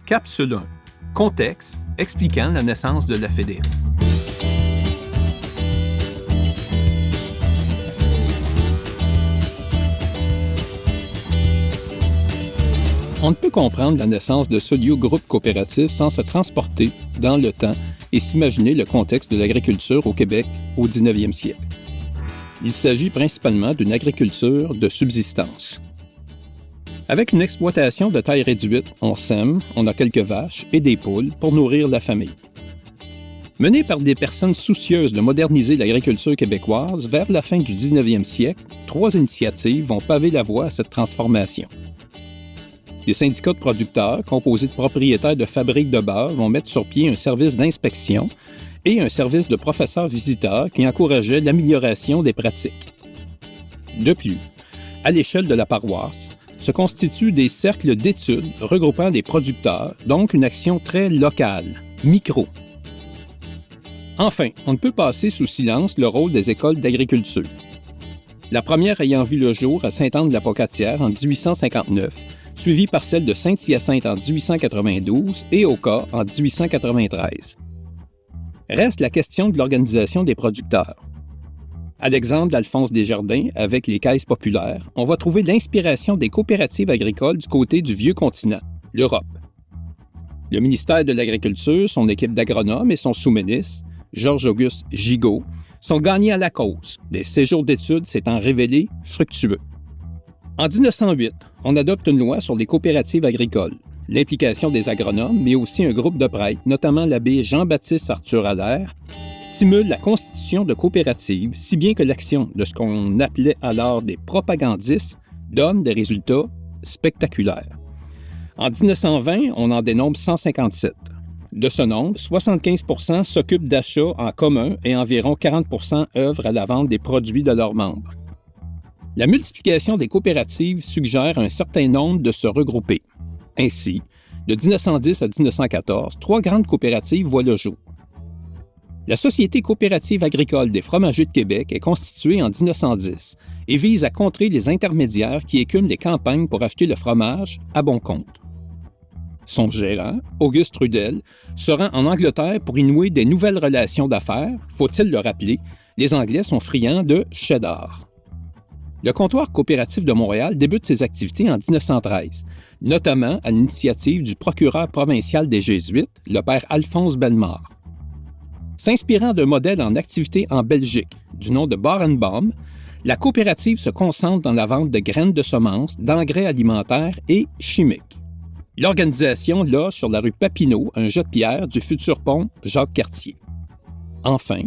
Capsule 1. Contexte expliquant la naissance de la FEDERE. On ne peut comprendre la naissance de Soliud Groupe Coopératif sans se transporter dans le temps et s'imaginer le contexte de l'agriculture au Québec au 19e siècle. Il s'agit principalement d'une agriculture de subsistance. Avec une exploitation de taille réduite, on sème, on a quelques vaches et des poules pour nourrir la famille. Menée par des personnes soucieuses de moderniser l'agriculture québécoise, vers la fin du 19e siècle, 3 initiatives vont paver la voie à cette transformation. Des syndicats de producteurs, composés de propriétaires de fabriques de beurre, vont mettre sur pied un service d'inspection et un service de professeurs visiteurs qui encourageait l'amélioration des pratiques. De plus, à l'échelle de la paroisse, se constituent des cercles d'études regroupant des producteurs, donc une action très locale, micro. Enfin, on ne peut passer sous silence le rôle des écoles d'agriculture. La première ayant vu le jour à Sainte-Anne-de-la-Pocatière en 1859, suivie par celle de Saint-Hyacinthe en 1892 et Oka en 1893. Reste la question de l'organisation des producteurs. À l'exemple d'Alphonse Desjardins avec les caisses populaires, on va trouver l'inspiration des coopératives agricoles du côté du vieux continent, l'Europe. Le ministère de l'Agriculture, son équipe d'agronomes et son sous-ministre, Georges-Auguste Gigot, sont gagnés à la cause, des séjours d'études s'étant révélés fructueux. En 1908, on adopte une loi sur les coopératives agricoles, l'implication des agronomes, mais aussi un groupe de prêtres, notamment l'abbé Jean-Baptiste Arthur Allaire, stimule la constitution de coopératives, si bien que l'action de ce qu'on appelait alors des propagandistes donne des résultats spectaculaires. En 1920, on en dénombre 157. De ce nombre, 75% s'occupent d'achats en commun et environ 40% œuvrent à la vente des produits de leurs membres. La multiplication des coopératives suggère un certain nombre de se regrouper. Ainsi, de 1910 à 1914, 3 grandes coopératives voient le jour. La Société coopérative agricole des fromagers de Québec est constituée en 1910 et vise à contrer les intermédiaires qui écument les campagnes pour acheter le fromage à bon compte. Son gérant, Auguste Trudel, se rend en Angleterre pour y nouer des nouvelles relations d'affaires. Faut-il le rappeler, les Anglais sont friands de cheddar. Le comptoir coopératif de Montréal débute ses activités en 1913, notamment à l'initiative du procureur provincial des Jésuites, le père Alphonse Bellemare. S'inspirant d'un modèle en activité en Belgique, du nom de Barenbaum, la coopérative se concentre dans la vente de graines de semences, d'engrais alimentaires et chimiques. L'organisation loge sur la rue Papineau un jet de pierre du futur pont Jacques-Cartier. Enfin,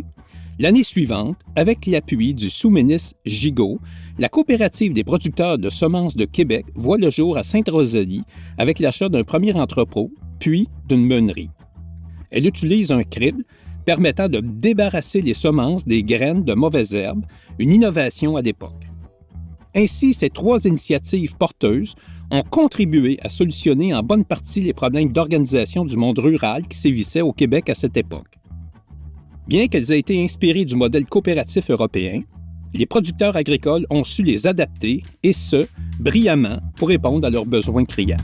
l'année suivante, avec l'appui du sous-ministre Gigot, la coopérative des producteurs de semences de Québec voit le jour à Sainte-Rosalie avec l'achat d'un premier entrepôt, puis d'une meunerie. Elle utilise un crible permettant de débarrasser les semences des graines de mauvaises herbes, une innovation à l'époque. Ainsi, ces 3 initiatives porteuses ont contribué à solutionner en bonne partie les problèmes d'organisation du monde rural qui sévissaient au Québec à cette époque. Bien qu'elles aient été inspirées du modèle coopératif européen, les producteurs agricoles ont su les adapter, et ce, brillamment, pour répondre à leurs besoins criants.